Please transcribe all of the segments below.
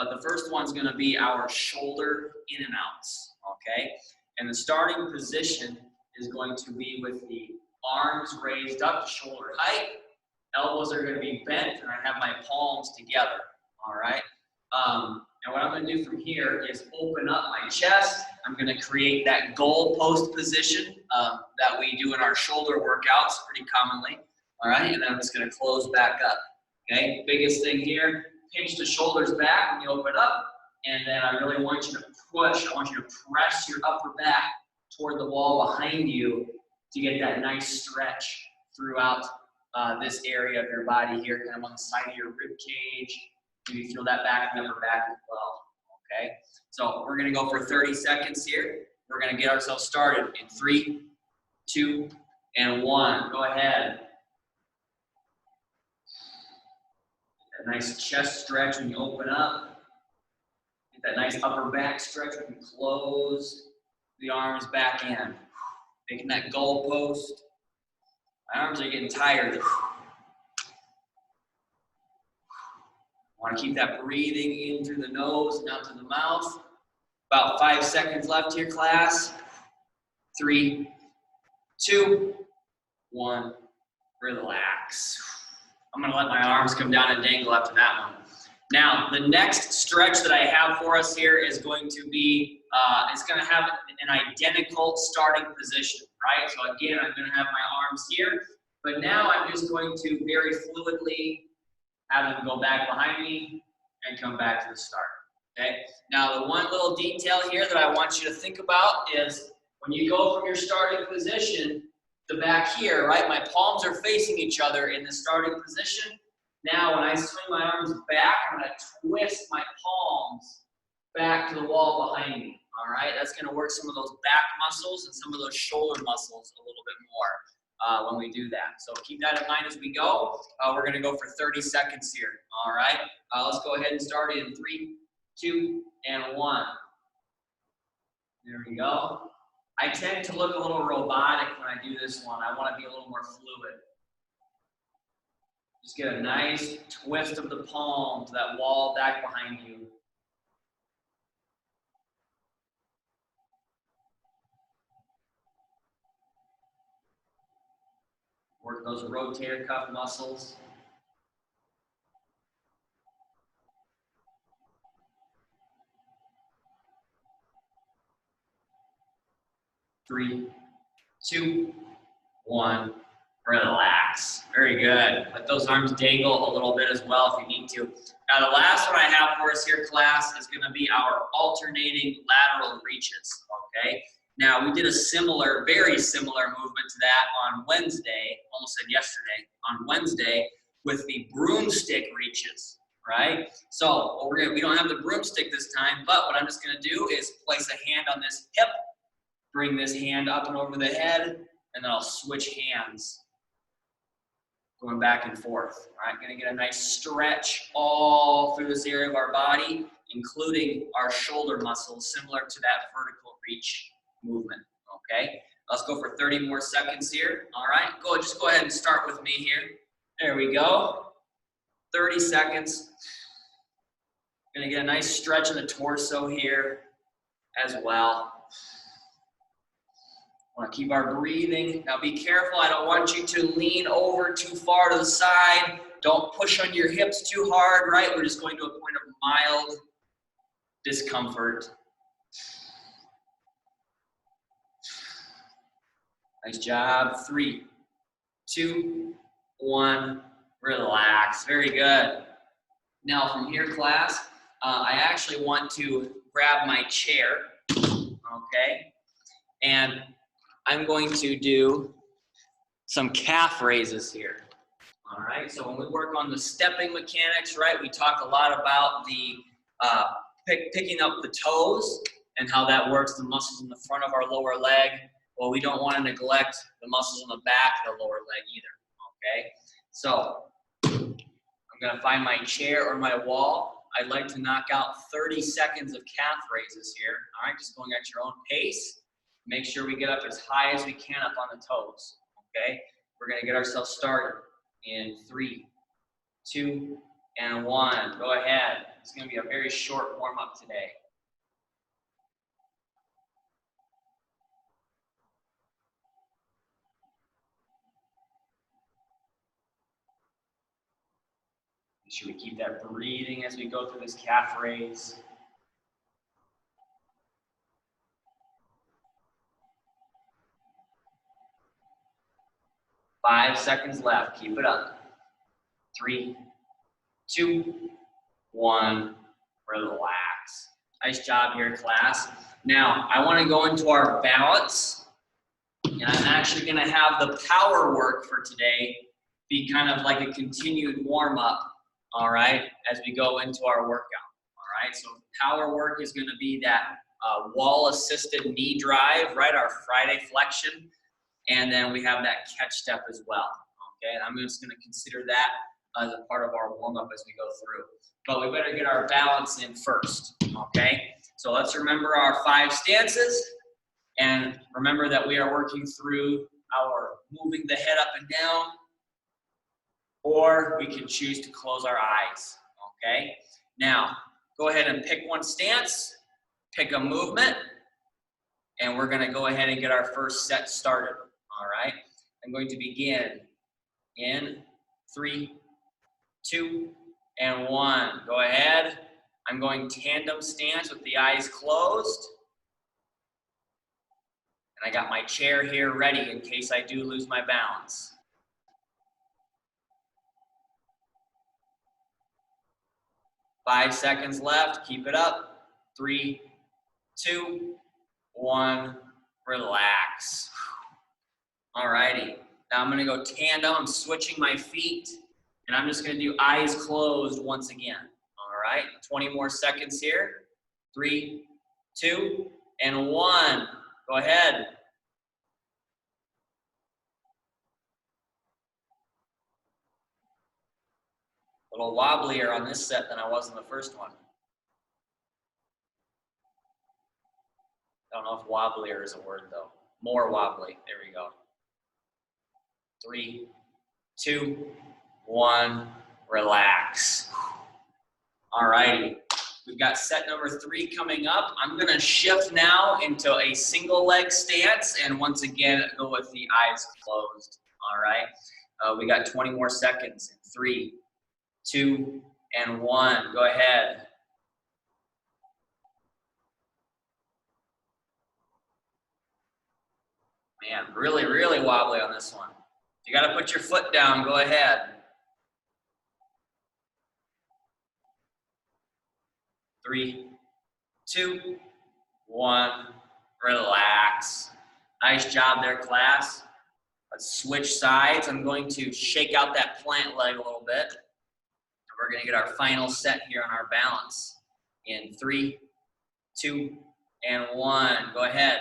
but the first one's gonna be our shoulder in and outs, okay? And the starting position is going to be with the arms raised up to shoulder height. Elbows are gonna be bent, and I have my palms together, all right? And what I'm gonna do from here is open up my chest. I'm gonna create that goal post position that we do in our shoulder workouts pretty commonly, all right? And then I'm just gonna close back up, okay? Biggest thing here, pinch the shoulders back when you open up, and then I really want you to push. I want you to press your upper back toward the wall behind you to get that nice stretch throughout this area of your body here, kind of on the side of your rib cage. Maybe feel that back and upper back as well, okay? So we're gonna go for 30 seconds here. We're gonna get ourselves started in 3, 2, and 1. Go ahead. That nice chest stretch when you open up. Get that nice upper back stretch when you close the arms back in. Making that goal post. My arms are getting tired. Want to keep that breathing in through the nose and out to the mouth. About 5 seconds left here, class. 3, 2, 1. Relax. I'm going to let my arms come down and dangle after that one. Now, the next stretch that I have for us here is going to be, it's going to have an identical starting position, right? So again, I'm going to have my arms here, but now I'm just going to very fluidly have them go back behind me and come back to the start, okay? Now, the one little detail here that I want you to think about is when you go from your starting position to back here, right? My palms are facing each other in the starting position. Now, when I swing my arms back, I'm gonna twist my palms back to the wall behind me, all right? That's gonna work some of those back muscles and some of those shoulder muscles a little bit more when we do that. So keep that in mind as we go. We're gonna go for 30 seconds here, all right? Let's go ahead and start in 3, 2, and 1. There we go. I tend to look a little robotic when I do this one. I wanna be a little more fluid. Just get a nice twist of the palm to that wall back behind you. Work those rotator cuff muscles. Three, 2, 1. Relax. Very good. Let those arms dangle a little bit as well if you need to. Now, the last one I have for us here, class, is going to be our alternating lateral reaches, okay? Now, we did a similar, very similar movement to that on Wednesday, almost said yesterday, on Wednesday with the broomstick reaches, right? So, we don't have the broomstick this time, but what I'm just going to do is place a hand on this hip, bring this hand up and over the head, and then I'll switch hands. Going back and forth, all right? Gonna get a nice stretch all through this area of our body, including our shoulder muscles, similar to that vertical reach movement, okay? Let's go for 30 more seconds here, all right? Just go ahead and start with me here. There we go. 30 seconds. Gonna get a nice stretch in the torso here as well. Want to keep our breathing. Now be careful, I don't want you to lean over too far to the side. Don't push on your hips too hard, right? We're just going to a point of mild discomfort. Nice job. 3, 2, 1. Relax. Very good. Now from here, class, I actually want to grab my chair, okay? And I'm going to do some calf raises here, all right? So when we work on the stepping mechanics, right, we talk a lot about the picking up the toes and how that works the muscles in the front of our lower leg. Well, we don't want to neglect the muscles on the back of the lower leg either, okay? So I'm going to find my chair or my wall. I'd like to knock out 30 seconds of calf raises here, all right? Just going at your own pace. Make sure we get up as high as we can up on the toes, okay? We're gonna get ourselves started in 3, 2, and 1. Go ahead. It's going to be a very short warm-up today. Make sure we keep that breathing as we go through this calf raise. Five seconds left. Keep it up. 3, 2, 1. Relax. Nice job here, class. Now, I want to go into our balance. And I'm actually going to have the power work for today be kind of like a continued warm-up, all right, as we go into our workout, all right? So power work is going to be that wall-assisted knee drive, right, our Friday flexion, and then we have that catch step as well, okay? And I'm just going to consider that as a part of our warm-up as we go through. But we better get our balance in first, okay? So let's remember our 5 stances, and remember that we are working through our moving the head up and down, or we can choose to close our eyes, okay? Now, go ahead and pick one stance, pick a movement, and we're gonna go ahead and get our first set started, all right? I'm going to begin in 3, 2, and 1. Go ahead. I'm going tandem stance with the eyes closed. And I got my chair here ready in case I do lose my balance. Five seconds left. Keep it up. 3, 2, 1. Relax. All righty. Now I'm going to go tandem. I'm switching my feet. And I'm just going to do eyes closed once again. All right. 20 more seconds here. 3, 2, and 1. Go ahead. A little wobblier on this set than I was in the first one. I don't know if wobblier is a word though. More wobbly. There we go. 3, 2, 1. Relax. All righty. We've got set number 3 coming up. I'm going to shift now into a single leg stance and once again go with the eyes closed. All right. We got 20 more seconds. 3, 2, and 1. Go ahead. Man, really, really wobbly on this one. If you got to put your foot down, go ahead. 3, 2, 1. Relax. Nice job there, class. Let's switch sides. I'm going to shake out that plant leg a little bit. And we're going to get our final set here on our balance. In 3, 2, and 1. Go ahead.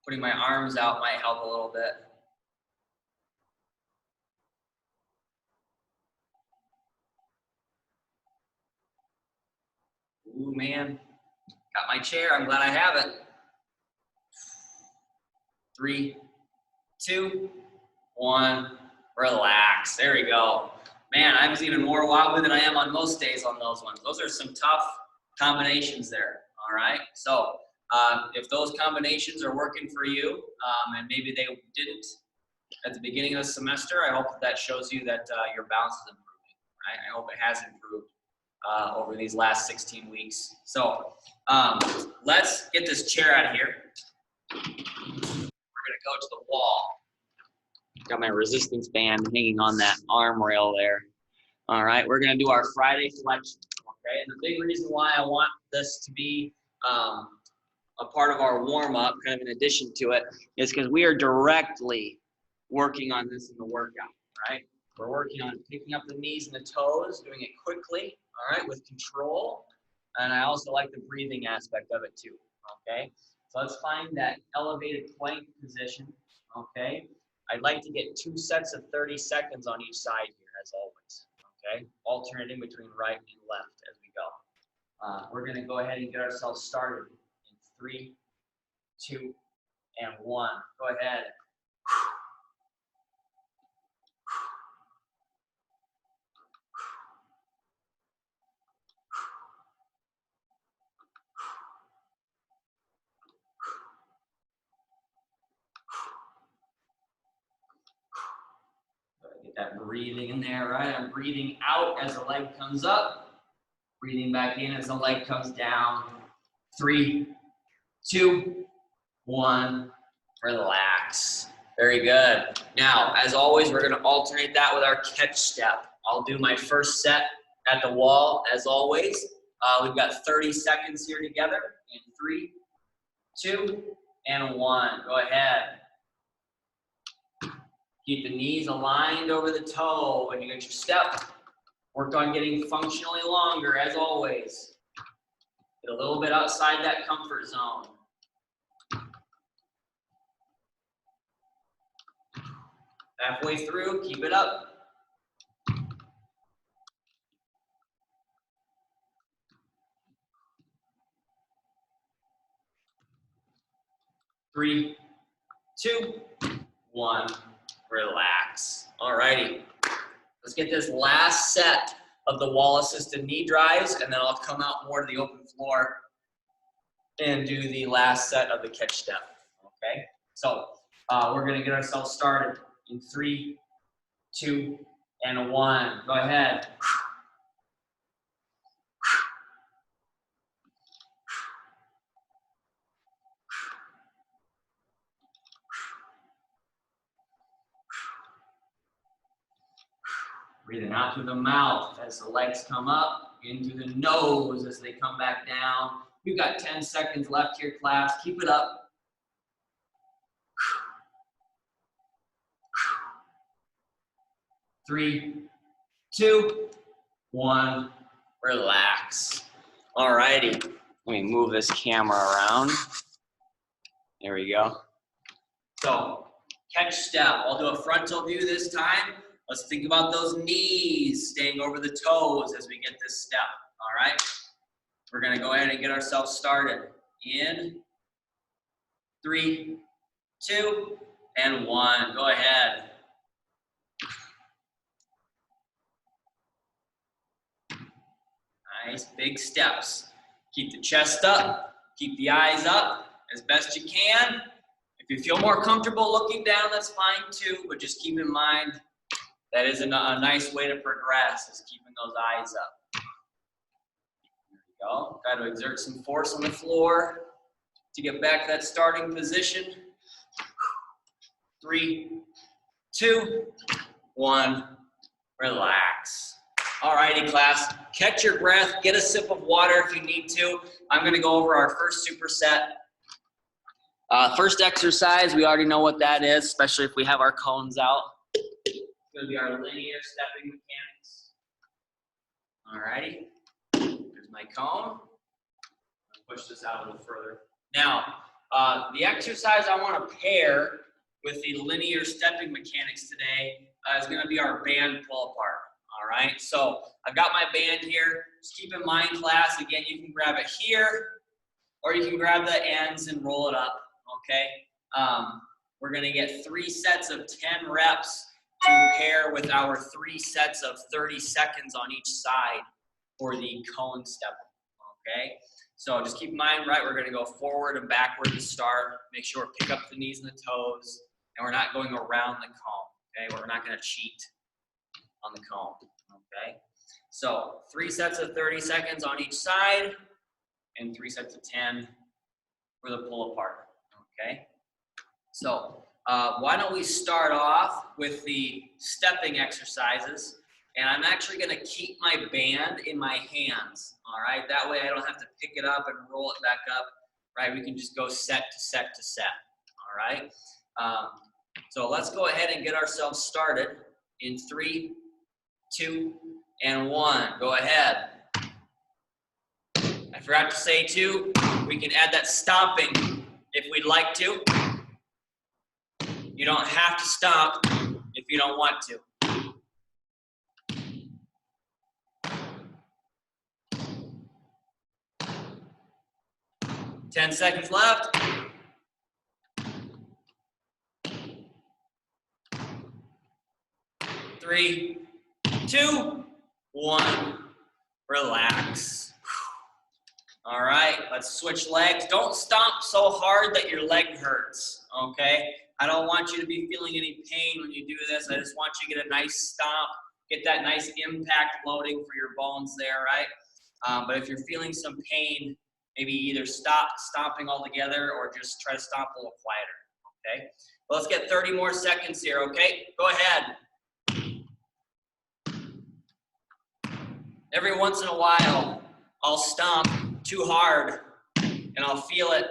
Putting my arms out might help a little bit. Ooh, man. Got my chair. I'm glad I have it. 3, 2, 1. Relax. There we go. Man, I was even more wobbly than I am on most days on those ones. Those are some tough combinations there. All right. So if those combinations are working for you, and maybe they didn't at the beginning of the semester, I hope that shows you that your balance is improving. Right? I hope it has improved over these last 16 weeks. So let's get this chair out of here. We're going to go to the wall. Got my resistance band hanging on that arm rail there. All right, we're going to do our Friday flexion. Okay, and the big reason why I want this to be a part of our warm-up, kind of in addition to it, is because we are directly working on this in the workout, right? We're working on picking up the knees and the toes, doing it quickly, all right, with control. And I also like the breathing aspect of it too, okay? So let's find that elevated plank position, okay? I'd like to get 2 sets of 30 seconds on each side here, as always, okay? Alternating between right and left as we go. We're gonna go ahead and get ourselves started in 3, 2, and 1. Go ahead. That breathing in there, right? I'm breathing out as the leg comes up, breathing back in as the leg comes down. 3, 2, 1, relax. Very good. Now, as always, we're gonna alternate that with our catch step. I'll do my first set at the wall, as always. We've got 30 seconds here together. In 3, 2, and 1. Go ahead. Keep the knees aligned over the toe when you get your step. Work on getting functionally longer, as always. Get a little bit outside that comfort zone. Halfway through, keep it up. 3, 2, 1, relax. All righty. Let's get this last set of the wall-assisted knee drives, and then I'll come out more to the open floor and do the last set of the catch step, okay? So we're gonna get ourselves started in 3, 2, and 1. Go ahead. Breathing out through the mouth as the legs come up, in through the nose as they come back down. We've got 10 seconds left here, class. Keep it up. 3, 2, 1, relax. All righty. Let me move this camera around. There we go. So, catch step. I'll do a frontal view this time. Let's think about those knees staying over the toes as we get this step, all right? We're gonna go ahead and get ourselves started. In 3, 2, and 1. Go ahead. Nice, big steps. Keep the chest up, keep the eyes up as best you can. If you feel more comfortable looking down, that's fine too, but just keep in mind that is a nice way to progress, is keeping those eyes up. There we go. Got to exert some force on the floor to get back to that starting position. 3, 2, 1, relax. All righty, class. Catch your breath. Get a sip of water if you need to. I'm going to go over our first superset. First exercise, we already know what that is, especially if we have our cones out. It's going to be our linear stepping mechanics. All righty. Here's my cone. I'll push this out a little further. Now, the exercise I want to pair with the linear stepping mechanics today is going to be our band pull apart. All right. So I've got my band here. Just keep in mind, class, again, you can grab it here, or you can grab the ends and roll it up. Okay. We're going to get 3 sets of 10 reps to pair with our 3 sets of 30 seconds on each side for the cone step, okay? So just keep in mind, right, we're gonna go forward and backward to start. Make sure we pick up the knees and the toes, and we're not going around the cone, okay? We're not gonna cheat on the cone, okay? So 3 sets of 30 seconds on each side, and 3 sets of 10 for the pull apart, okay? So why don't we start off with the stepping exercises, and I'm actually going to keep my band in my hands, all right? That way I don't have to pick it up and roll it back up, right? We can just go set to set to set, all right? So let's go ahead and get ourselves started in 3, 2, and 1. Go ahead. I forgot to say too, we can add that stomping if we'd like to. You don't have to stomp if you don't want to. Ten seconds left. 3, 2, 1, relax. All right, let's switch legs. Don't stomp so hard that your leg hurts, okay? I don't want you to be feeling any pain when you do this. I just want you to get a nice stomp, get that nice impact loading for your bones there, right? But if you're feeling some pain, maybe either stop stomping altogether or just try to stomp a little quieter, okay? Well, let's get 30 more seconds here, okay? Go ahead. Every once in a while, I'll stomp too hard and I'll feel it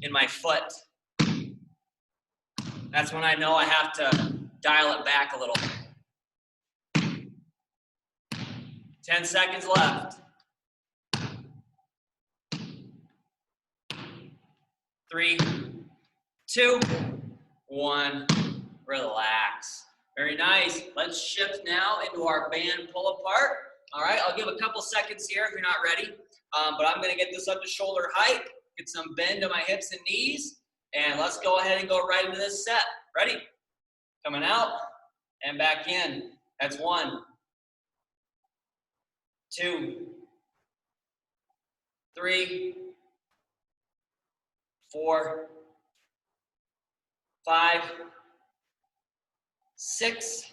in my foot. That's when I know I have to dial it back a little. 10 seconds left. 3, 2, 1, relax. Very nice. Let's shift now into our band pull apart. All right, I'll give a couple seconds here if you're not ready, but I'm gonna get this up to shoulder height, get some bend to my hips and knees, and let's go ahead and go right into this set. Ready? Coming out and back in. That's 1, 2, 3, 4, 5, 6,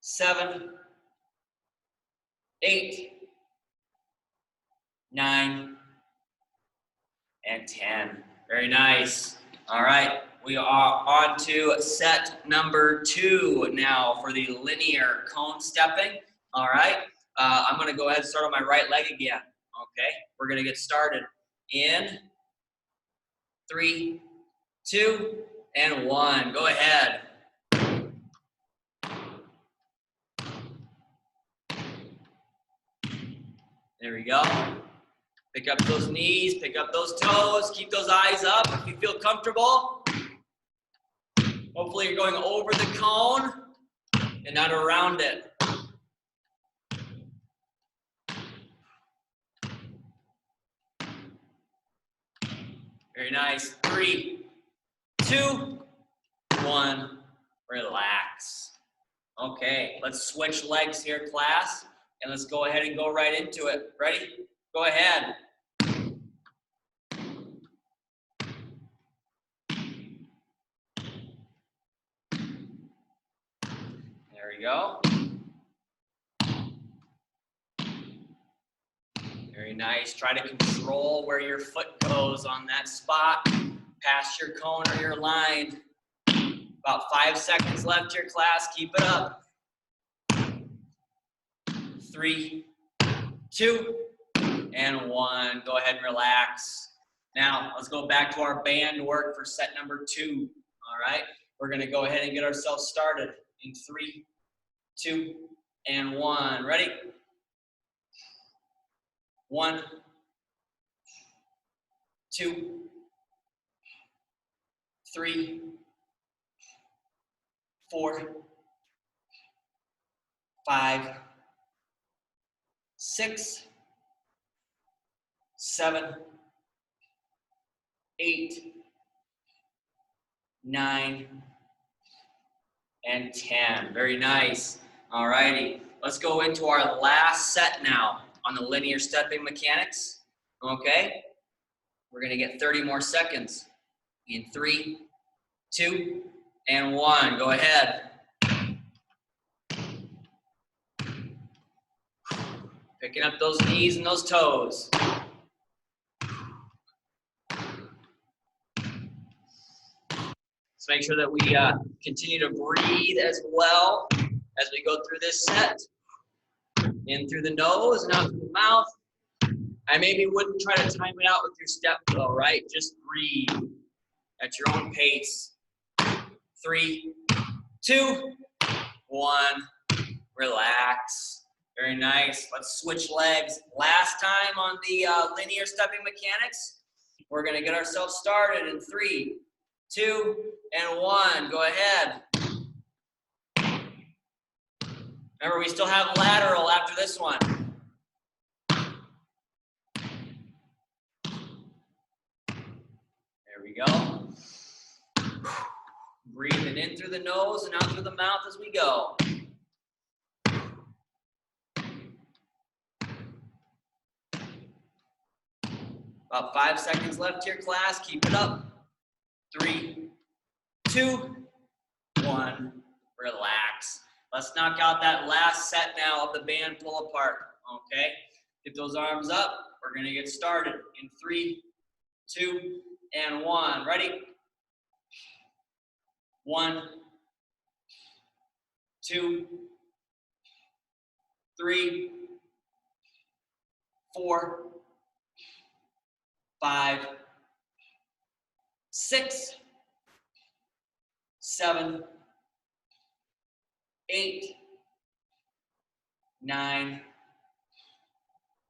7, 8, 9, and 10. Very nice. All right, we are on to set number 2 now for the linear cone stepping. All right, I'm gonna go ahead and start on my right leg again. Okay, we're gonna get started in 3, 2, and 1. Go ahead. There we go. Pick up those knees, pick up those toes, keep those eyes up if you feel comfortable. Hopefully you're going over the cone and not around it. Very nice. 3, 2, 1, relax. Okay, let's switch legs here, class, and let's go ahead and go right into it. Ready? Go ahead. There we go. Very nice. Try to control where your foot goes on that spot, past your cone or your line. About 5 seconds left here, class. Keep it up. 3, 2, and 1. Go ahead and relax. Now, let's go back to our band work for set number 2. All right? We're going to go ahead and get ourselves started in 3, 2, and 1. Ready? 1, 2, 3, 4, 5, 6, 7, 8, 9, and 10. Very nice. All righty. Let's go into our last set now on the linear stepping mechanics. Okay? We're going to get 30 more seconds in 3, 2, and 1. Go ahead. Picking up those knees and those toes. Let's make sure that we continue to breathe as well as we go through this set. In through the nose and out through the mouth. I maybe wouldn't try to time it out with your step though, right? Just breathe at your own pace. 3, 2, 1. Relax. Very nice. Let's switch legs. Last time on the linear stepping mechanics, we're going to get ourselves started in 3, 2, and 1. Go ahead. Remember, we still have lateral after this one. There we go. Breathing in through the nose and out through the mouth as we go. About 5 seconds left here, class. Keep it up. 3, 2, 1. Relax. Let's knock out that last set now of the band pull apart. Okay? Get those arms up. We're going to get started in 3, 2, and 1. Ready? 1, 2, 3, 4, 5, 6, 7, 8, 9,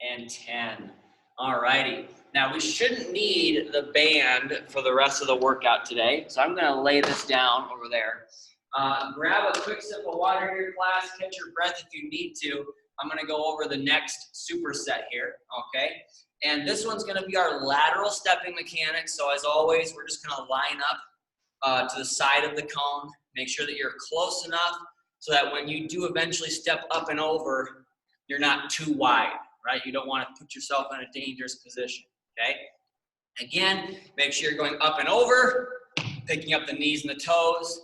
and 10. All righty. Now we shouldn't need the band for the rest of the workout today, so I'm going to lay this down over there. Grab a quick sip of water here, class. Catch your breath if you need to. I'm going to go over the next superset here, okay? And this one's going to be our lateral stepping mechanics. So as always, we're just going to line up to the side of the cone. Make sure that you're close enough so that when you do eventually step up and over, you're not too wide, right? You don't want to put yourself in a dangerous position, okay? Again, make sure you're going up and over, picking up the knees and the toes.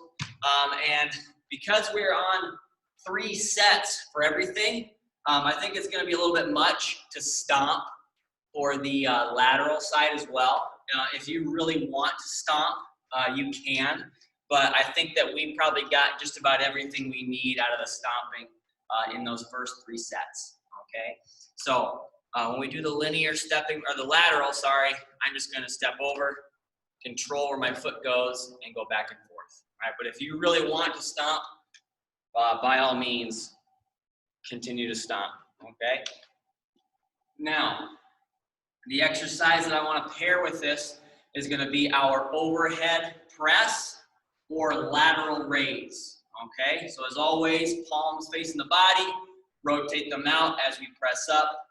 And because we're on 3 sets for everything, I think it's going to be a little bit much to stomp for the lateral side as well. If you really want to stomp, you can. But I think that we probably got just about everything we need out of the stomping in those first 3 sets, okay? So when we do the linear stepping, or the lateral, sorry, I'm just going to step over, control where my foot goes, and go back and forth, right? But if you really want to stomp, by all means, continue to stomp, okay? Now, the exercise that I want to pair with this is going to be our overhead press or lateral raise, okay? So as always, palms facing the body, rotate them out as we press up,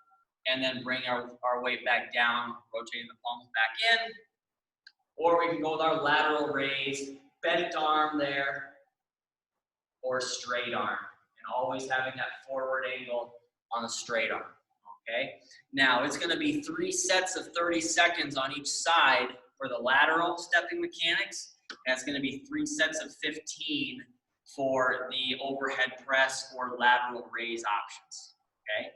and then bring our weight back down, rotating the palms back in. Or we can go with our lateral raise, bent arm there, or straight arm. And always having that forward angle on the straight arm, okay? Now, it's going to be 3 sets of 30 seconds on each side for the lateral stepping mechanics, and it's going to be 3 sets of 15 for the overhead press or lateral raise options, okay?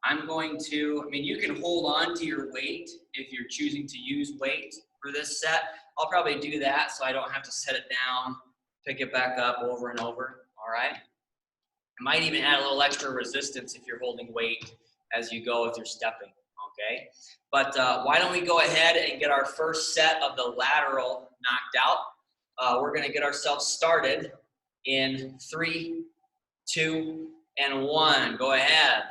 I'm going to, I mean, you can hold on to your weight if you're choosing to use weight for this set. I'll probably do that so I don't have to set it down, pick it back up over and over, all right? I might even add a little extra resistance if you're holding weight as you go if you're stepping, okay? But why don't we go ahead and get our first set of the lateral knocked out. We're gonna get ourselves started in 3, 2, and 1. Go ahead.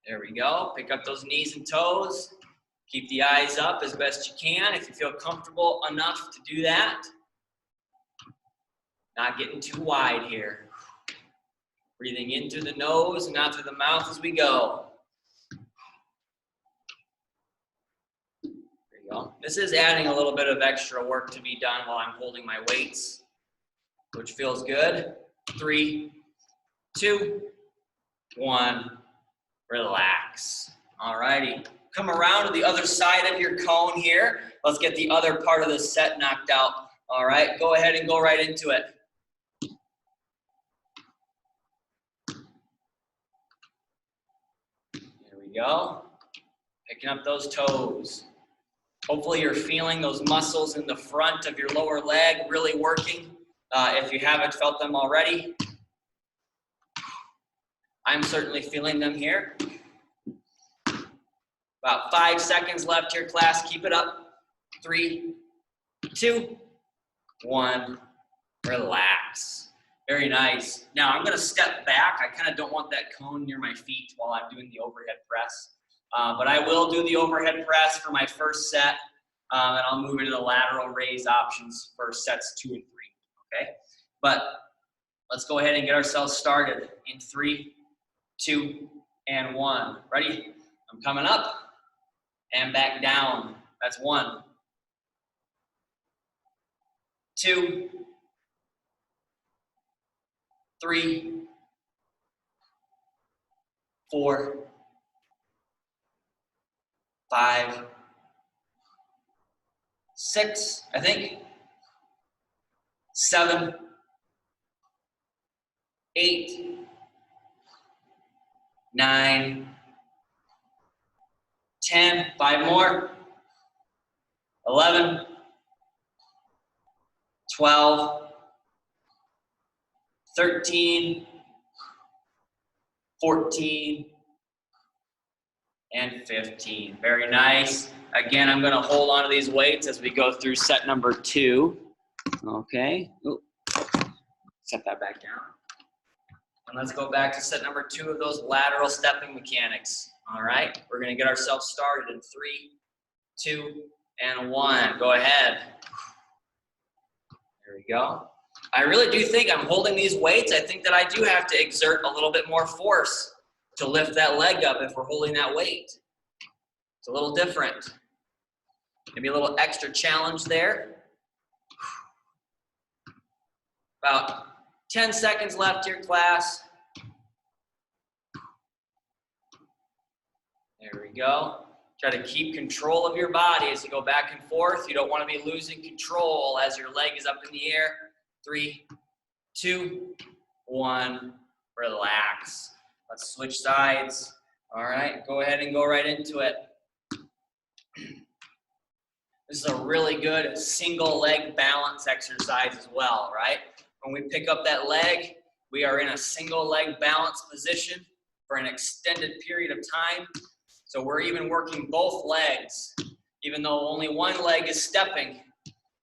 There we go. Pick up those knees and toes. Keep the eyes up as best you can if you feel comfortable enough to do that. Not getting too wide here. Breathing in through the nose and out through the mouth as we go. There you go. This is adding a little bit of extra work to be done while I'm holding my weights, which feels good. 3, 2, 1. Relax. All righty. Come around to the other side of your cone here. Let's get the other part of the set knocked out. All right, go ahead and go right into it. There we go. Picking up those toes. Hopefully you're feeling those muscles in the front of your lower leg really working. If you haven't felt them already, I'm certainly feeling them here. About 5 seconds left here, class. Keep it up. 3, 2, 1. Relax. Very nice. Now I'm going to step back. I kind of don't want that cone near my feet while I'm doing the overhead press. But I will do the overhead press for my first set. And I'll move into the lateral raise options for sets 2 and 3. Okay? But let's go ahead and get ourselves started in 3, 2, and 1. Ready? I'm coming up and back down. That's 1, 2, 3, 4, 5, 6, I think. 7, 8, 9, 10, 5 more. 11, 12, 13, 14, and 15. Very nice. Again, I'm going to hold on to these weights as we go through set number 2. Okay. Ooh. Set that back down. And let's go back to set number 2 of those lateral stepping mechanics. All right. We're going to get ourselves started in 3, 2, and 1. Go ahead. There we go. I really do think I'm holding these weights. I think that I do have to exert a little bit more force to lift that leg up if we're holding that weight. It's a little different. Maybe a little extra challenge there. About 10 seconds left here, class. There we go. Try to keep control of your body as you go back and forth. You don't want to be losing control as your leg is up in the air. 3, 2, 1, relax. Let's switch sides. All right, go ahead and go right into it. This is a really good single leg balance exercise as well, right? When we pick up that leg, we are in a single leg balance position for an extended period of time. So we're even working both legs. Even though only one leg is stepping,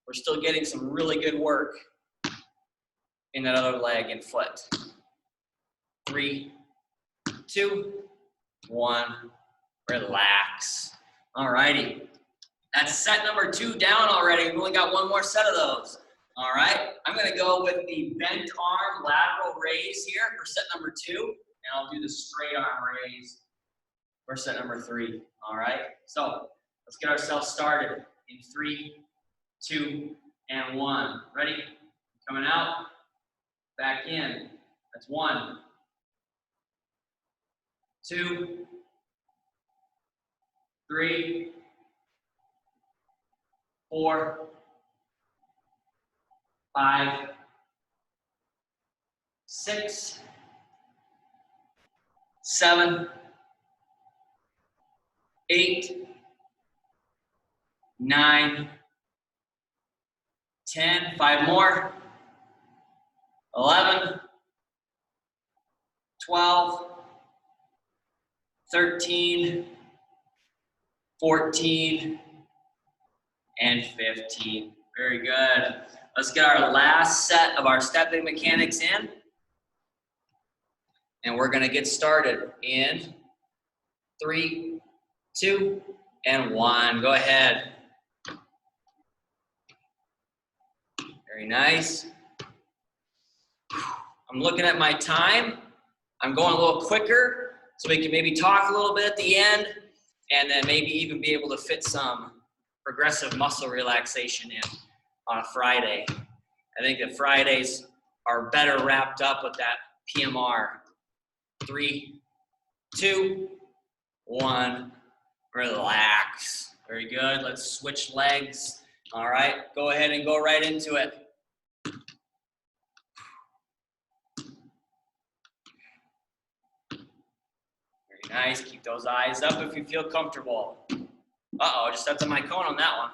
we're still getting some really good work in that other leg and foot. 3, 2, 1, relax. All righty. That's set number 2 down already. We've only got one more set of those. All right. I'm going to go with the bent arm lateral raise here for set number 2. And I'll do the straight arm raise for set number 3. All right. So let's get ourselves started in 3, 2, and 1. Ready? Coming out. Back in. That's 1, 2, 3, 4, 5, 6, 7, 8, 9, 10, 5 more, 11, 12, 13, 14, and 15. Very good. Let's get our last set of our stepping mechanics in. And we're going to get started in 3, 2, and 1. Go ahead. Very nice. I'm looking at my time. I'm going a little quicker so we can maybe talk a little bit at the end and then maybe even be able to fit some progressive muscle relaxation in on a Friday. I think that Fridays are better wrapped up with that PMR. 3, 2, 1, relax. Very good. Let's switch legs. All right, go ahead and go right into it. Very nice. Keep those eyes up if you feel comfortable. Uh-oh, just stepped on my cone on that one.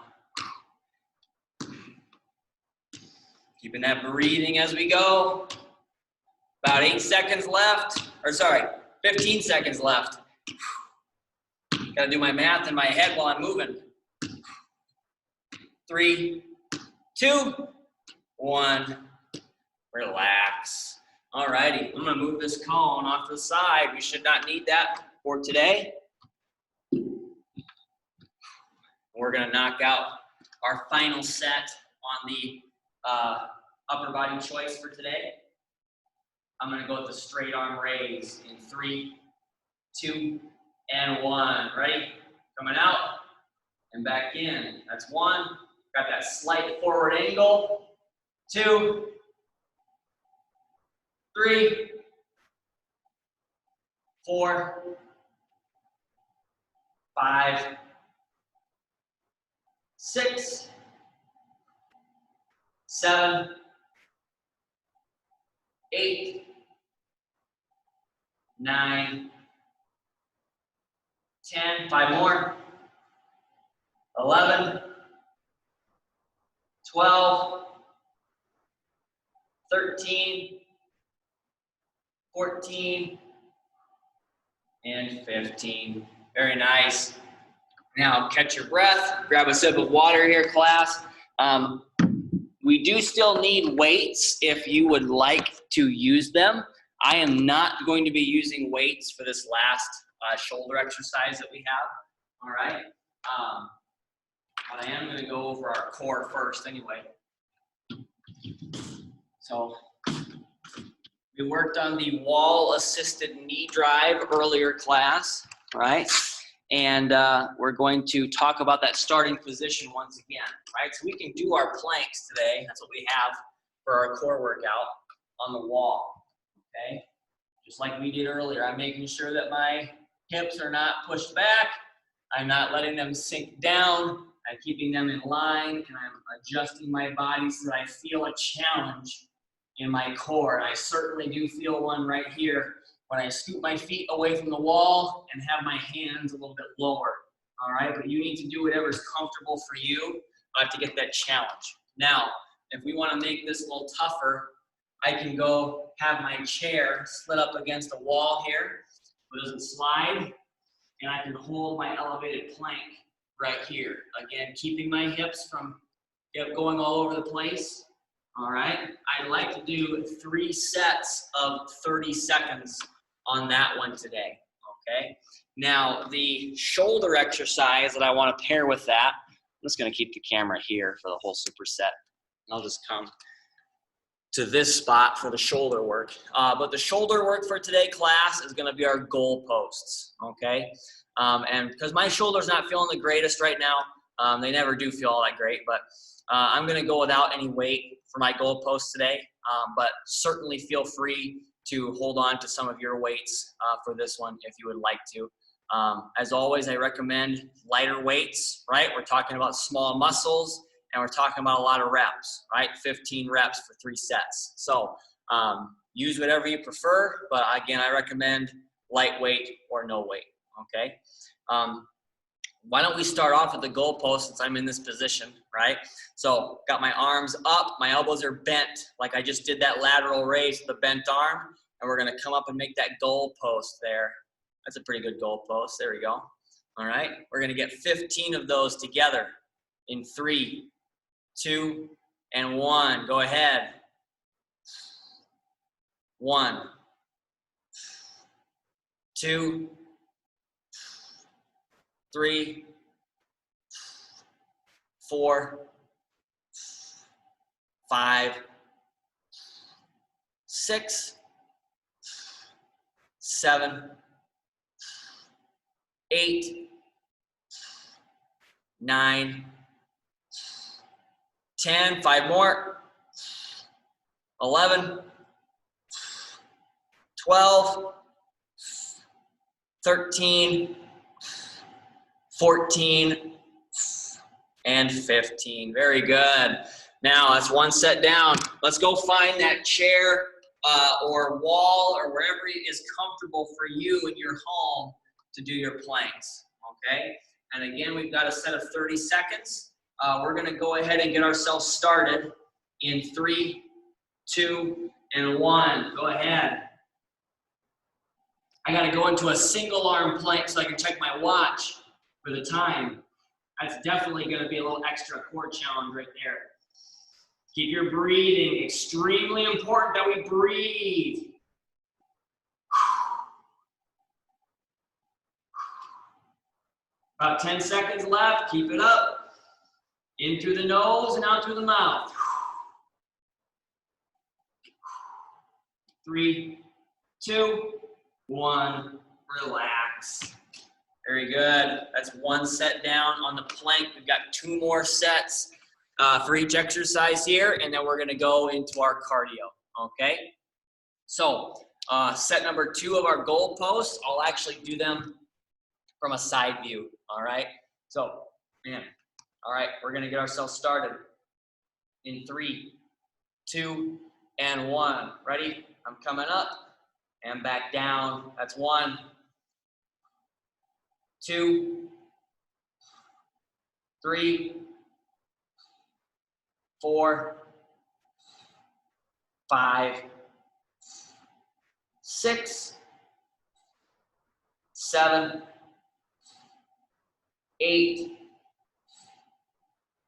Keeping that breathing as we go. About 8 seconds left. Or sorry, 15 seconds left. Gotta do my math in my head while I'm moving. 3, 2, 1, relax. All righty, I'm gonna move this cone off to the side. We should not need that for today. We're gonna knock out our final set on the upper body choice for today. I'm gonna go with the straight arm raise in 3, 2, and 1. Ready? Coming out and back in. That's 1. Got that slight forward angle. 2, 3, 4, 5, 6, 7, 8, 9, 10, 5 more, 11, 12, 13, 14, and 15. Very nice. Now catch your breath, grab a sip of water here, class. We do still need weights if you would like to use them. I am not going to be using weights for this last shoulder exercise that we have, all right? But I am gonna go over our core first anyway. So we worked on the wall-assisted knee drive earlier class, right? And we're going to talk about that starting position once again, right? So we can do our planks today. That's what we have for our core workout on the wall, okay? Just like we did earlier, I'm making sure that my hips are not pushed back. I'm not letting them sink down. I'm keeping them in line, and I'm adjusting my body so that I feel a challenge in my core. And I certainly do feel one right here when I scoop my feet away from the wall and have my hands a little bit lower, all right? But you need to do whatever's comfortable for you to get that challenge. Now, if we wanna make this a little tougher, I can go have my chair slid up against a wall here so it doesn't slide, and I can hold my elevated plank right here. Again, keeping my hips from going all over the place, all right? I like to do 3 sets of 30 seconds on that one today, okay? Now, the shoulder exercise that I want to pair with that, I'm just going to keep the camera here for the whole superset. I'll just come to this spot for the shoulder work. But the shoulder work for today, class, is going to be our goal posts, okay? And because my shoulder's not feeling the greatest right now, they never do feel all that great, but I'm going to go without any weight for my goal posts today, but certainly feel free to hold on to some of your weights for this one if you would like to. As always, I recommend lighter weights, right? We're talking about small muscles, and we're talking about a lot of reps, right? 15 reps for 3 sets. So use whatever you prefer, but again, I recommend lightweight or no weight, okay? Why don't we start off with the goal post since I'm in this position, right? So got my arms up, my elbows are bent, like I just did that lateral raise with the bent arm, and we're gonna come up and make that goal post there. That's a pretty good goal post, there we go. All right, we're gonna get 15 of those together in 3, 2, and 1. Go ahead. 1, 2, 3, 4, 5, 6, 7, 8, 9, 10, 5 more, 11, 12, 13, 14, and 15. Very good. Now that's 1 set down. Let's go find that chair or wall or wherever is comfortable for you in your home to do your planks, okay? And again, we've got a set of 30 seconds. We're gonna go ahead and get ourselves started in 3, 2, and 1. Go ahead. I gotta go into a single arm plank so I can check my watch for the time. That's definitely gonna be a little extra core challenge right there. Keep your breathing, extremely important that we breathe. About 10 seconds left, keep it up. In through the nose and out through the mouth. 3, 2, 1, relax. Very good. That's 1 set down on the plank. We've got 2 more sets for each exercise here, and then we're gonna go into our cardio, okay? So set number 2 of our goal posts, I'll actually do them from a side view, all right? So, man, All right, we're gonna get ourselves started in 3, 2, and 1. Ready? I'm coming up and back down. That's 1, 2, 3, 4, 5, 6, 7, 8,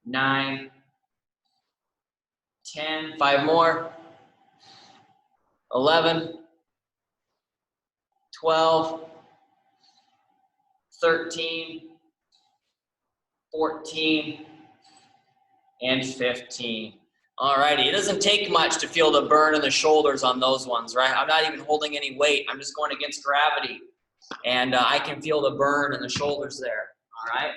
9, 10, 5 more, 11, 12, 13, 14, and 15. All righty, it doesn't take much to feel the burn in the shoulders on those ones, right? I'm not even holding any weight. I'm just going against gravity. And I can feel the burn in the shoulders there, all right?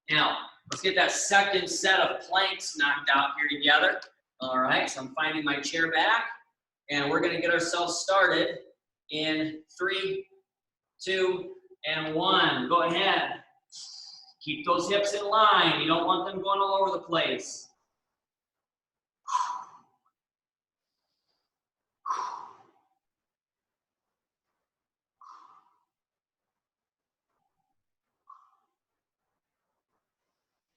Now, let's get that second set of planks knocked out here together. All right, so I'm finding my chair back, and we're gonna get ourselves started in 3, 2, and 1. Go ahead. Keep those hips in line. You don't want them going all over the place.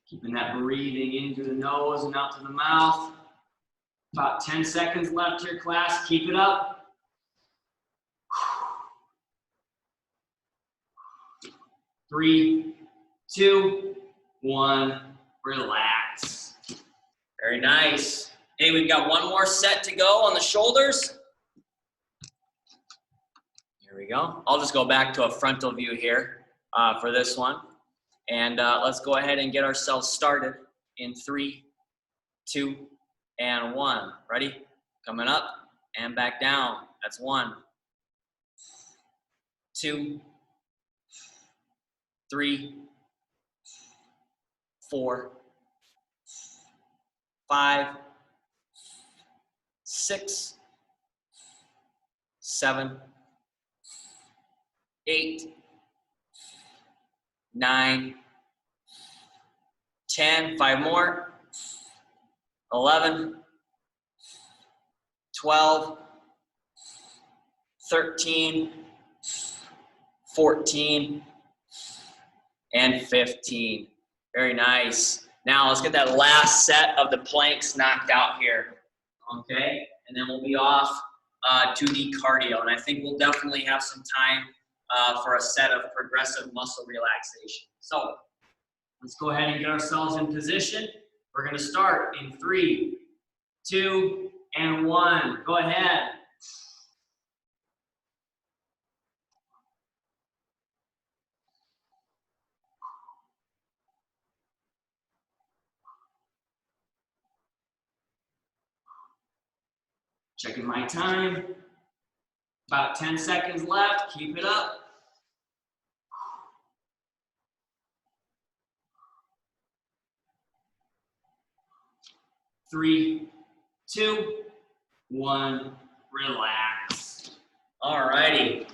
Keeping that breathing in through the nose and out to the mouth. About 10 seconds left here, class. Keep it up. 3, 2, 1. Relax. Very nice. Hey, we've got one more set to go on the shoulders. Here we go. I'll just go back to a frontal view here for this one. And let's go ahead and get ourselves started in 3, 2, and 1. Ready? Coming up and back down. That's 1, 2, 3, 4, 5, 6, 7, 8, 9, 10, 5 more, 11, 12, 13, 14, and 15. Very nice. Now let's get that last set of the planks knocked out here, okay? And then we'll be off to the cardio, and I think we'll definitely have some time for a set of progressive muscle relaxation. So let's go ahead and get ourselves in position. We're gonna start in 3, 2, and 1. Go ahead. Checking my time. About 10 seconds left. Keep it up. 3, 2, 1. Relax. All righty.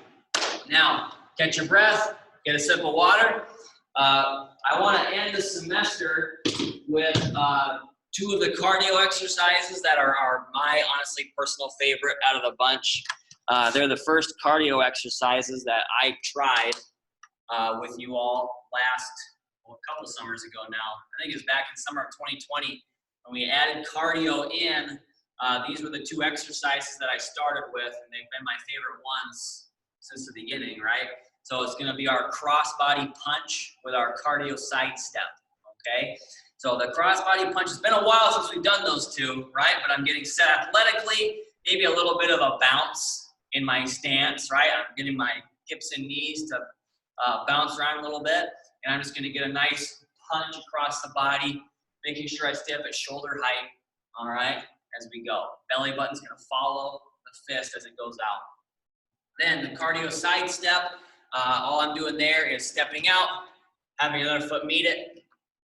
Now, catch your breath. Get a sip of water. I want to end the semester with 2 of the cardio exercises that are my honestly personal favorite out of the bunch. They're the first cardio exercises that I tried with you all a couple summers ago now. I think it was back in summer of 2020 when we added cardio in. These were the 2 exercises that I started with, and they've been my favorite ones since the beginning, right? So it's gonna be our crossbody punch with our cardio side step, okay? So the crossbody punch, it's been a while since we've done those 2, right? But I'm getting set athletically, maybe a little bit of a bounce in my stance, right? I'm getting my hips and knees to bounce around a little bit, and I'm just gonna get a nice punch across the body, making sure I stay up at shoulder height, all right, as we go. Belly button's gonna follow the fist as it goes out. Then the cardio side step, all I'm doing there is stepping out, having another foot meet it,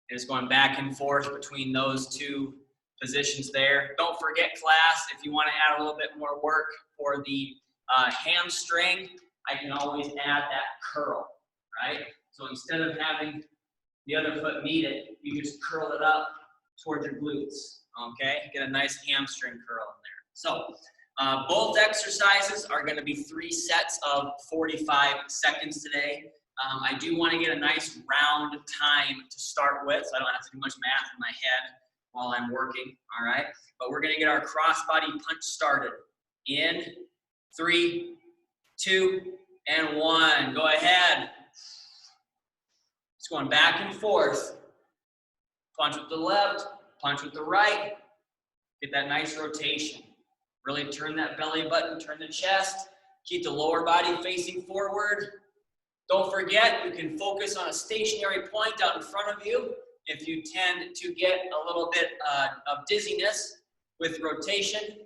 and just going back and forth between those 2 positions there. Don't forget, class, if you want to add a little bit more work for the hamstring, I can always add that curl, right? So instead of having the other foot meet it, you just curl it up towards your glutes, okay? Get a nice hamstring curl in there. So both exercises are gonna be 3 sets of 45 seconds today. I do wanna get a nice round time to start with, so I don't have to do much math in my head while I'm working, all right? But we're gonna get our crossbody punch started. In 3, 2, and 1. Go ahead. Just going back and forth. Punch with the left, punch with the right. Get that nice rotation. Really turn that belly button, turn the chest. Keep the lower body facing forward. Don't forget, you can focus on a stationary point out in front of you if you tend to get a little bit of dizziness with rotation.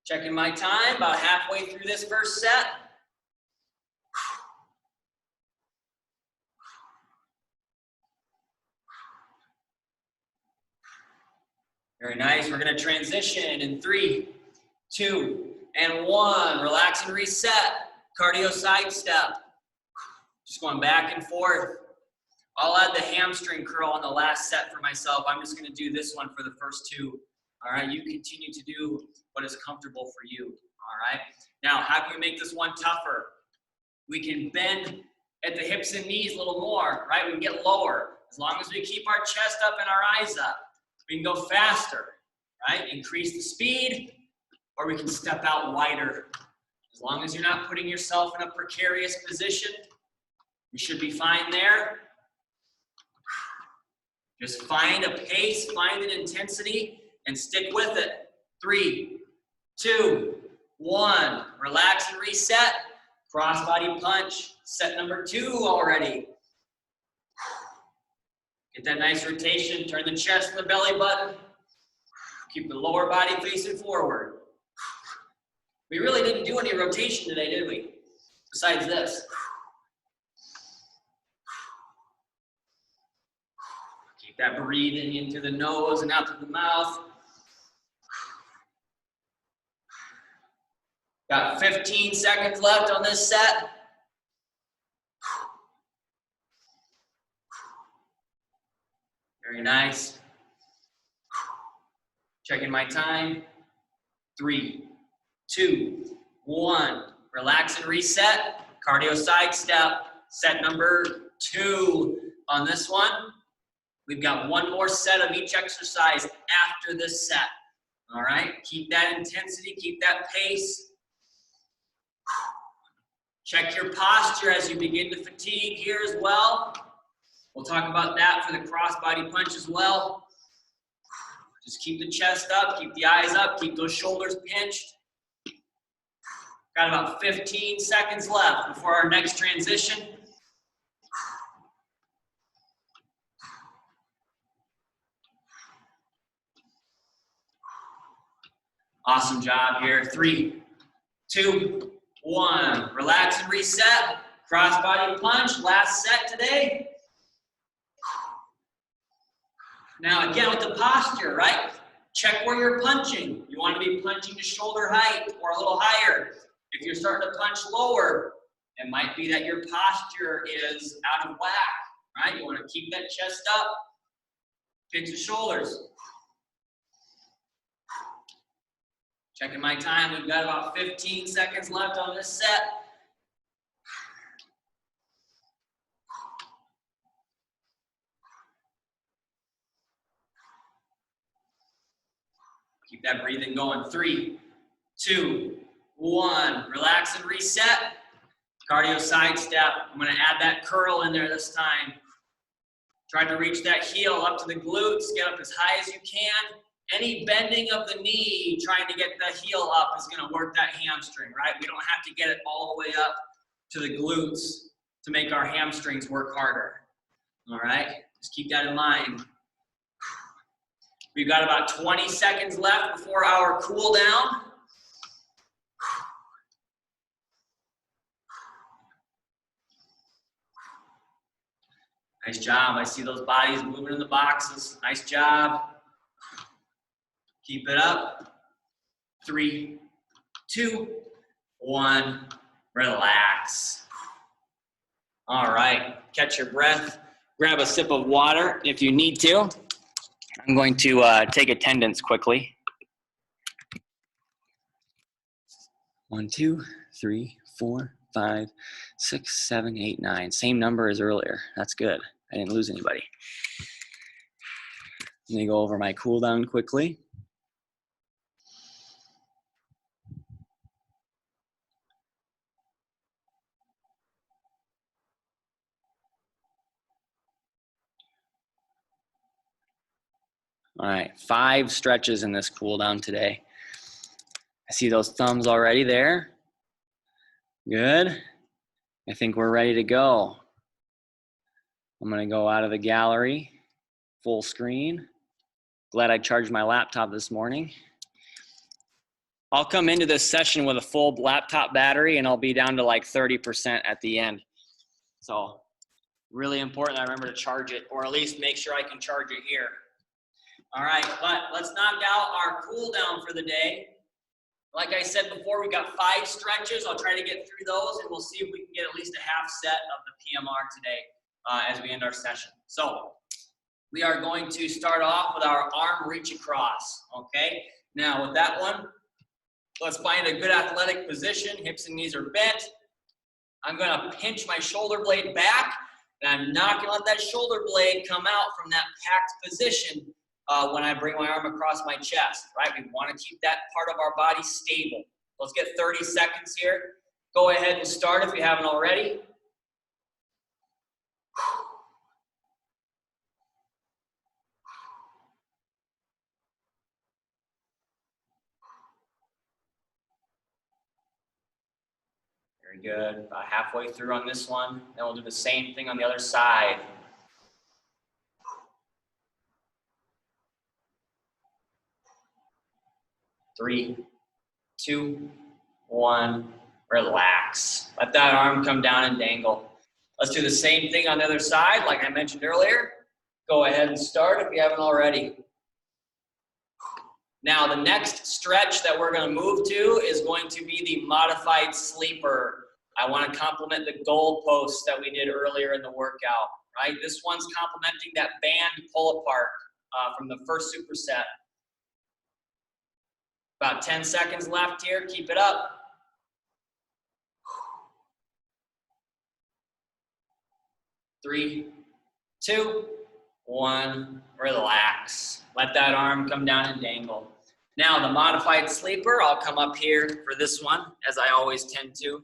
Checking my time, about halfway through this first set. Very nice. We're going to transition in 3, 2, and 1. Relax and reset. Cardio side step. Just going back and forth. I'll add the hamstring curl on the last set for myself. I'm just going to do this one for the first 2. All right, you continue to do what is comfortable for you. All right. Now, how can we make this one tougher? We can bend at the hips and knees a little more, right? We can get lower. As long as we keep our chest up and our eyes up, we can go faster, right? Increase the speed, or we can step out wider. As long as you're not putting yourself in a precarious position, you should be fine there. Just find a pace, find an intensity, and stick with it. 3, 2, 1. Relax and reset. Crossbody punch. Set number 2 already. Get that nice rotation. Turn the chest and the belly button. Keep the lower body facing forward. We really didn't do any rotation today, did we? Besides this. Keep that breathing into the nose and out to the mouth. Got 15 seconds left on this set. Very nice. Checking my time. 3, 2, 1. Relax and reset. Cardio side step. Set number 2 on this one. We've got 1 more set of each exercise after this set. All right, keep that intensity, keep that pace. Check your posture as you begin to fatigue here as well. We'll talk about that for the crossbody punch as well. Just keep the chest up, keep the eyes up, keep those shoulders pinched. Got about 15 seconds left before our next transition. Awesome job here. 3, 2, 1. Relax and reset. Crossbody punch. Last set today. Now again with the posture, right? Check where you're punching. You want to be punching to shoulder height or a little higher. If you're starting to punch lower, it might be that your posture is out of whack, right? You want to keep that chest up. Pinch the shoulders. Checking my time, we've got about 15 seconds left on this set. Keep that breathing going. 3, 2, 1. Relax and reset. Cardio side step. I'm gonna add that curl in there this time. Try to reach that heel up to the glutes, get up as high as you can. Any bending of the knee, trying to get the heel up is gonna work that hamstring, right? We don't have to get it all the way up to the glutes to make our hamstrings work harder, all right? Just keep that in mind. We've got about 20 seconds left before our cool down. Nice job. I see those bodies moving in the boxes. Nice job. Keep it up. 3, 2, 1. Relax. All right, catch your breath. Grab a sip of water if you need to. I'm going to take attendance quickly. 1, 2, 3, 4, 5, 6, 7, 8, 9. Same number as earlier. That's good. I didn't lose anybody. Let me go over my cool down quickly. All right, 5 stretches in this cool down today. I see those thumbs already there. Good. I think we're ready to go. I'm gonna go out of the gallery, full screen. Glad I charged my laptop this morning. I'll come into this session with a full laptop battery and I'll be down to like 30% at the end. So really important I remember to charge it, or at least make sure I can charge it here. All right, but let's knock out our cool down for the day. Like I said before, we got 5 stretches. I'll try to get through those and we'll see if we can get at least a half set of the PMR today as we end our session. So we are going to start off with our arm reach across, okay? Now with that one, let's find a good athletic position. Hips and knees are bent. I'm gonna pinch my shoulder blade back, and I'm not gonna let that shoulder blade come out from that packed position when I bring my arm across my chest, right? We wanna keep that part of our body stable. Let's get 30 seconds here. Go ahead and start if you haven't already. Very good. About halfway through on this one. Then we'll do the same thing on the other side. Three, 2, 1, relax. Let that arm come down and dangle. Let's do the same thing on the other side, like I mentioned earlier. Go ahead and start if you haven't already. Now, the next stretch that we're going to move to is going to be the modified sleeper. I want to complement the goal posts that we did earlier in the workout, right? This one's complementing that band pull apart from the first superset. About 10 seconds left here. Keep it up. 3, 2, 1, relax. Let that arm come down and dangle. Now the modified sleeper, I'll come up here for this one, as I always tend to.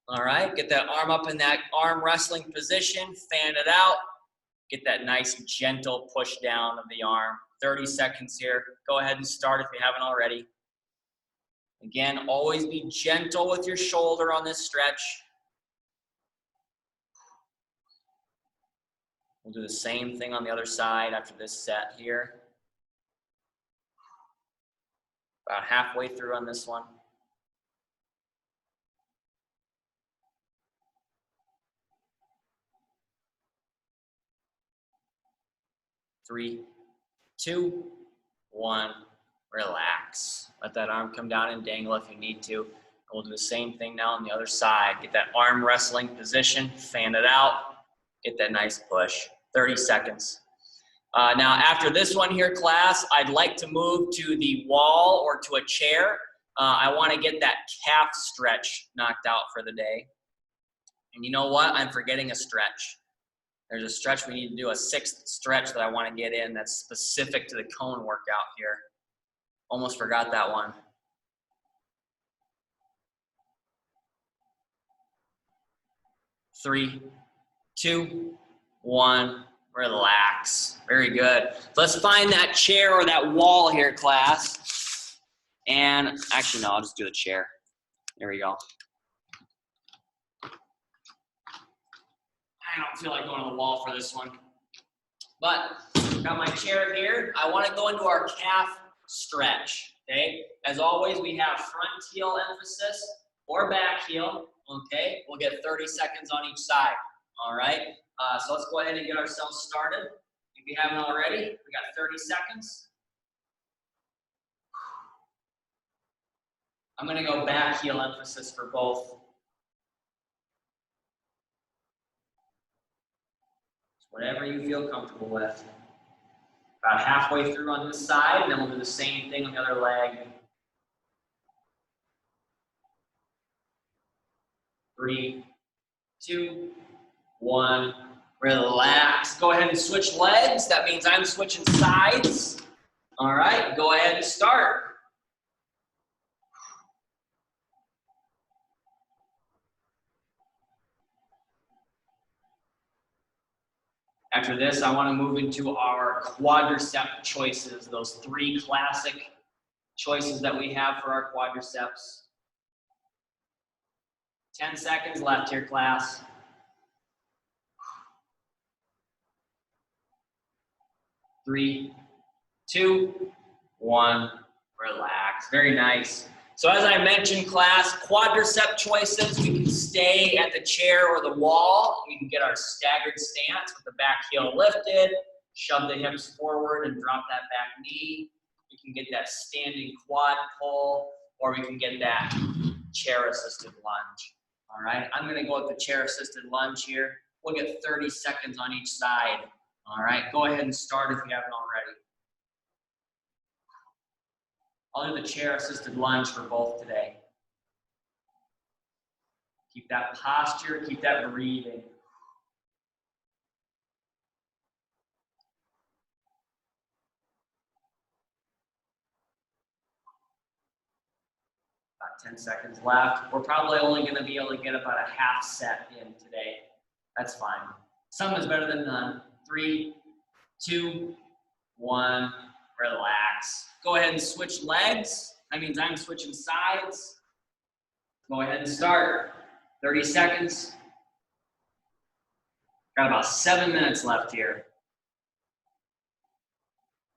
All right, get that arm up in that arm wrestling position, fan it out. Get that nice gentle push down of the arm. 30 seconds here. Go ahead and start if you haven't already. Again, always be gentle with your shoulder on this stretch. We'll do the same thing on the other side after this set here. About halfway through on this one. 3, 2, 1, relax. Let that arm come down and dangle if you need to. We'll do the same thing now on the other side. Get that arm wrestling position, fan it out, get that nice push. 30 seconds. Now after this one here, class, I'd like to move to the wall or to a chair. I want to get that calf stretch knocked out for the day. And you know what? I'm forgetting a stretch. There's a stretch we need to do, a 6th stretch that I want to get in that's specific to the cone workout here. Almost forgot that one. Three, 2, 1, relax. Very good. Let's find that chair or that wall here, class. And actually, no, I'll just do the chair. There we go. I don't feel like going to the wall for this one. But got my chair here. I want to go into our calf stretch, okay? As always, we have front heel emphasis or back heel, okay? We'll get 30 seconds on each side, all right? So let's go ahead and get ourselves started. If you haven't already, we got 30 seconds. I'm going to go back heel emphasis for both. Whatever you feel comfortable with. About halfway through on this side, and then we'll do the same thing on the other leg. 3, 2, 1. Relax. Go ahead and switch legs. That means I'm switching sides. All right, go ahead and start. After this, I want to move into our quadricep choices, those 3 classic choices that we have for our quadriceps. 10 seconds left here, class. 3, 2, 1. Relax. Very nice. So as I mentioned, class, quadricep choices, we can stay at the chair or the wall. We can get our staggered stance with the back heel lifted, shove the hips forward and drop that back knee. We can get that standing quad pull, or we can get that chair-assisted lunge. All right, I'm gonna go with the chair-assisted lunge here. We'll get 30 seconds on each side. All right, go ahead and start if you haven't already. I'll do the chair-assisted lunge for both today. Keep that posture, keep that breathing. About 10 seconds left. We're probably only gonna be able to get about a half set in today. That's fine. Some is better than none. 3, 2, 1, relax. Go ahead and switch legs. That means I'm switching sides. Go ahead and start. 30 seconds. Got about 7 minutes left here.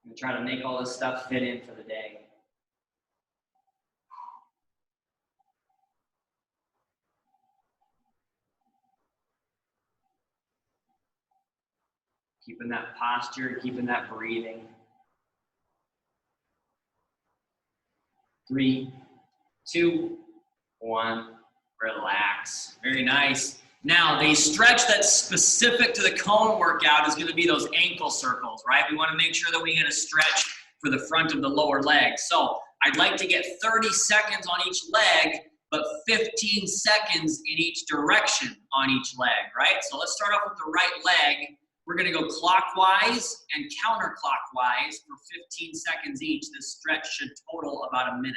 I'm gonna try to make all this stuff fit in for the day. Keeping that posture, keeping that breathing. 3, 2, 1, relax. Very nice. Now, the stretch that's specific to the cone workout is going to be those ankle circles, right? We want to make sure that we get a stretch for the front of the lower leg. So I'd like to get 30 seconds on each leg, but 15 seconds in each direction on each leg, right? So let's start off with the right leg. We're going to go clockwise and counterclockwise for 15 seconds each. This stretch should total about a minute,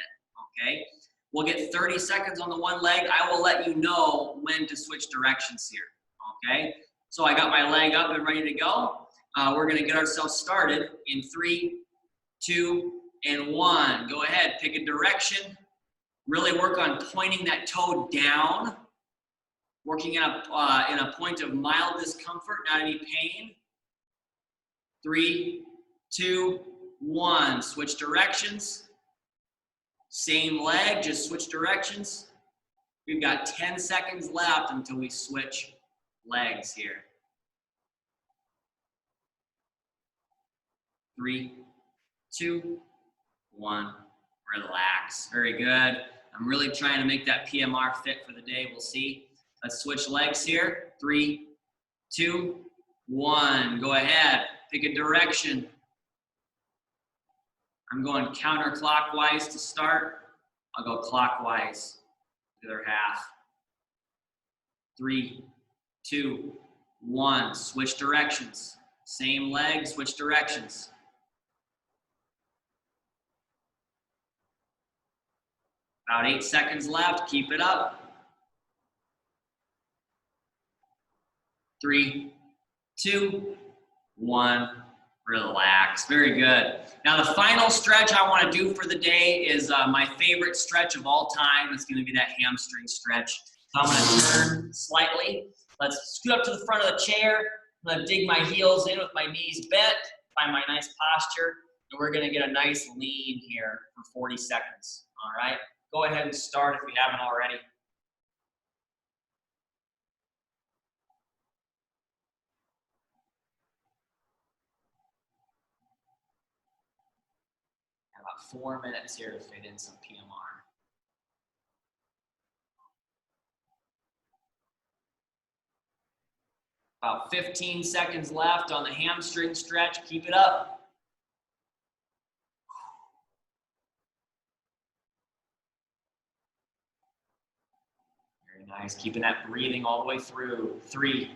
okay? We'll get 30 seconds on the one leg. I will let you know when to switch directions here, okay? So I got my leg up and ready to go. We're going to get ourselves started in 3, 2, and 1. Go ahead, pick a direction. Really work on pointing that toe down. Working in a point of mild discomfort, not any pain. 3, 2, 1. Switch directions. Same leg, just switch directions. We've got 10 seconds left until we switch legs here. 3, 2, 1. Relax. Very good. I'm really trying to make that PMR fit for the day. We'll see. Let's switch legs here. 3, 2, 1. Go ahead. Pick a direction. I'm going counterclockwise to start. I'll go clockwise, the other half. 3, 2, 1. Switch directions. Same leg, switch directions. About 8 seconds left. Keep it up. 3, 2, 1, relax. Very good. Now the final stretch I want to do for the day is my favorite stretch of all time. It's going to be that hamstring stretch. So I'm going to turn slightly. Let's scoot up to the front of the chair. I'm going to dig my heels in with my knees bent, find my nice posture, and we're going to get a nice lean here for 40 seconds. All right? Go ahead and start if you haven't already. About 4 minutes here to fit in some PMR. About 15 seconds left on the hamstring stretch. Keep it up. Very nice. Keeping that breathing all the way through. 3,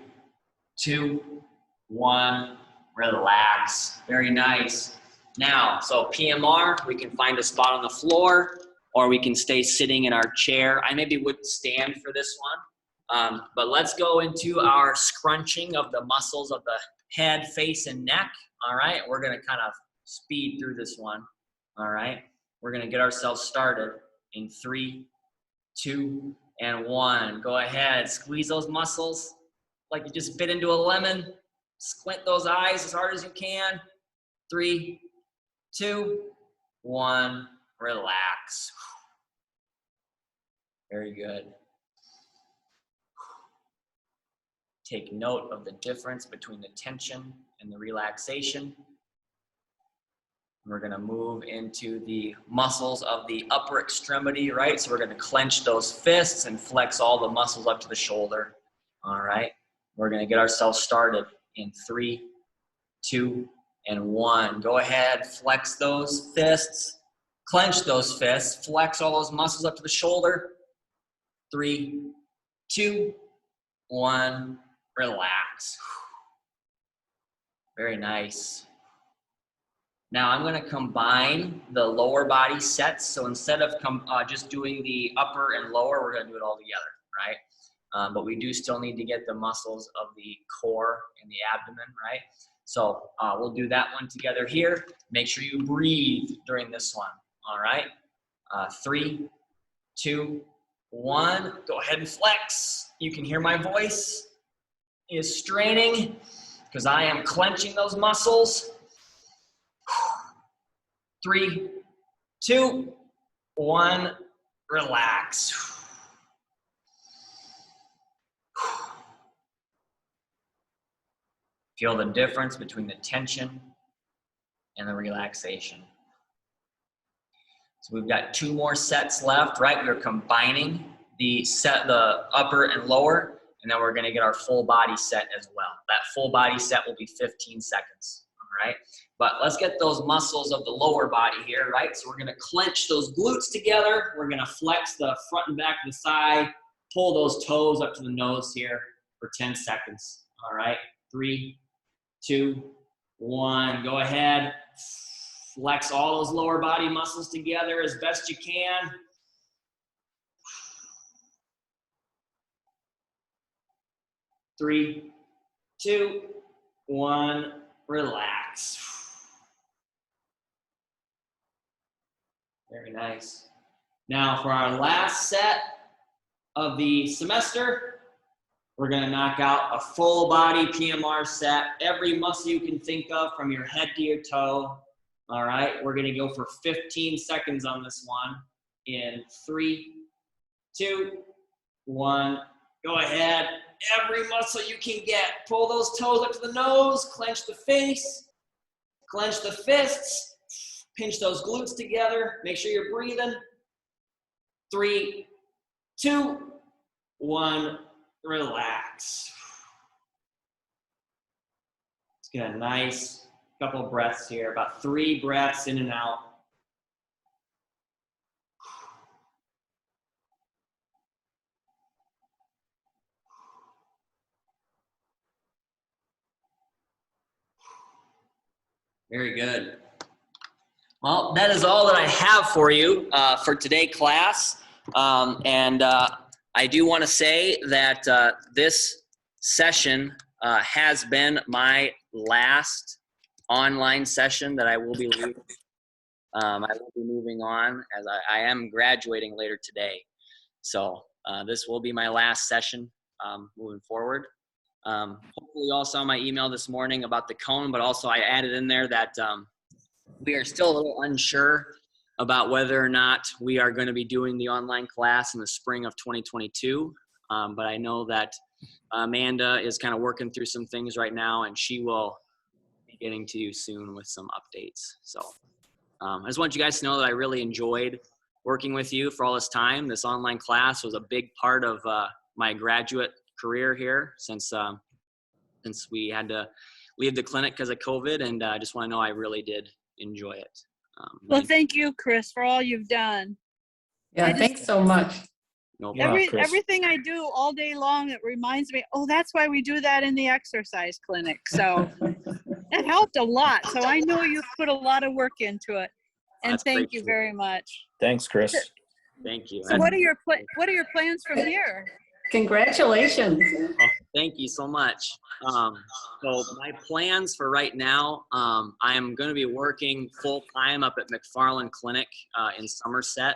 2, 1. Relax. Very nice. Now, so PMR, we can find a spot on the floor, or we can stay sitting in our chair. I maybe would stand for this one. But let's go into our scrunching of the muscles of the head, face, and neck. All right, we're gonna kind of speed through this one. All right, we're gonna get ourselves started in 3, 2, and 1. Go ahead, squeeze those muscles like you just bit into a lemon. Squint those eyes as hard as you can. 3, 2, 1, relax. Very good. Take note of the difference between the tension and the relaxation. We're gonna move into the muscles of the upper extremity, right? So we're gonna clench those fists and flex all the muscles up to the shoulder, all right? We're gonna get ourselves started in 3, 2, and 1. Go ahead, flex those fists, clench those fists, flex all those muscles up to the shoulder. 3, 2, 1. Relax. Very nice. Now I'm going to combine the lower body sets. So instead of just doing the upper and lower, we're going to do it all together, right? But we do still need to get the muscles of the core and the abdomen, right? So we'll do that one together here. Make sure you breathe during this one, all right? 3, 2, 1. Go ahead and flex. You can hear my voice is straining because I am clenching those muscles. 3, 2, 1, relax. Feel the difference between the tension and the relaxation. So we've got 2 more sets left, right? We're combining the upper and lower. And then we're gonna get our full body set as well. That full body set will be 15 seconds, all right? But let's get those muscles of the lower body here, right? So we're gonna clench those glutes together. We're gonna flex the front and back of the thigh, pull those toes up to the nose here for 10 seconds, all right? 3, 2, 1, go ahead. Flex all those lower body muscles together as best you can. 3, 2, 1, relax. Very nice. Now for our last set of the semester, we're gonna knock out a full body PMR set, every muscle you can think of from your head to your toe. All right, we're gonna go for 15 seconds on this one in 3, 2, 1, go ahead. Every muscle you can get. Pull those toes up to the nose, clench the face, clench the fists, pinch those glutes together. Make sure you're breathing. 3, 2, 1, relax. Let's get a nice couple of breaths here, about 3 breaths in and out. Very good. Well, that is all that I have for you for today, class. I do want to say that this session has been my last online session that I will be leaving. I will be moving on as I am graduating later today. So this will be my last session moving forward. Hopefully you all saw my email this morning about the cone, but also I added in there that we are still a little unsure about whether or not we are going to be doing the online class in the spring of 2022. But I know that Amanda is kind of working through some things right now, and she will be getting to you soon with some updates. So I just want you guys to know that I really enjoyed working with you for all this time. This online class was a big part of my graduate career here since since we had to leave the clinic because of COVID, and I just want to know I really did enjoy it. Well, thank you, Chris, for all you've done. Yeah, thanks so much. No problem. Everything I do all day long, it reminds me, oh, that's why we do that in the exercise clinic. So it helped a lot. So I know you've put a lot of work into it. And That's thank great you to very much. Thanks, Chris. Thank you. So what are your plans from here? Congratulations. Thank you so much. So my plans for right now, I am going to be working full time up at McFarland Clinic in Somerset.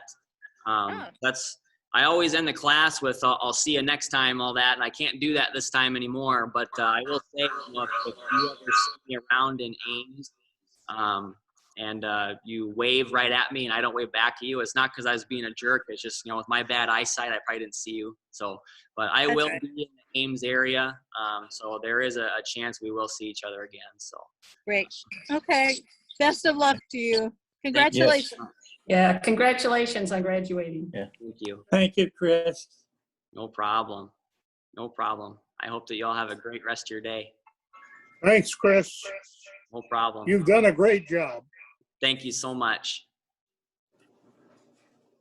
I always end the class with "I'll see you next time," all that, and I can't do that this time anymore. But I will say, if you ever see me around in Ames, and you wave right at me and I don't wave back at you, it's not because I was being a jerk. It's just, with my bad eyesight, I probably didn't see you. So, but I will be in the Ames area. So there is a chance we will see each other again. So great. Okay. Best of luck to you. Congratulations. Yes. Yeah, congratulations on graduating. Yeah. Thank you. Thank you, Chris. No problem. No problem. I hope that you all have a great rest of your day. Thanks, Chris. No problem. You've done a great job. Thank you so much.